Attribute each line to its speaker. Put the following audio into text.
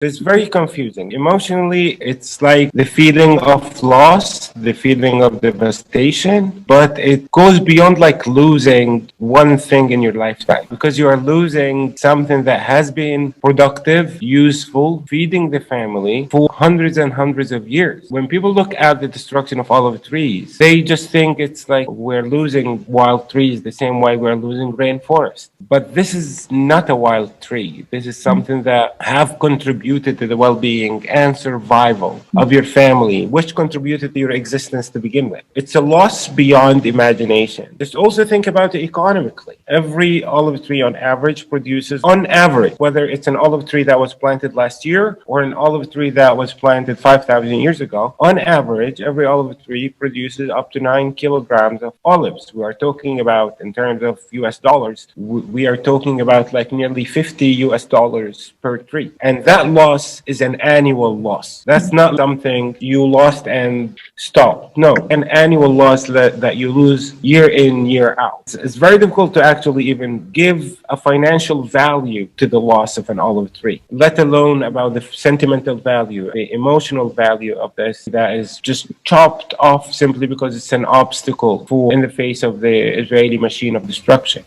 Speaker 1: It's very confusing. Emotionally, it's like the feeling of loss, the feeling of devastation, but it goes beyond like losing one thing in your lifetime because you are losing something that has been productive, useful, feeding the family for hundreds and hundreds of years. When people look at the destruction of olive trees, they just think it's like we're losing wild trees the same way we're losing rainforest. But this is not a wild tree. This is something that have contributed to the well-being and survival of your family, which contributed to your existence to begin with. It's a loss beyond imagination. Just also think about it economically. Every olive tree on average produces, on average, whether it's an olive tree that was planted last year or an olive tree that was planted 5,000 years ago, on average, every olive tree produces up to 9 kilograms of olives. We are talking about, in terms of US dollars, we are talking about like nearly 50 US dollars per tree. And that loss is an annual loss. That's not something you lost and stopped. No, an annual loss that you lose year in, year out. It's very difficult to actually even give a financial value to the loss of an olive tree, let alone about the sentimental value, the emotional value of this that is just chopped off simply because it's an obstacle for in the face of the Israeli machine of destruction.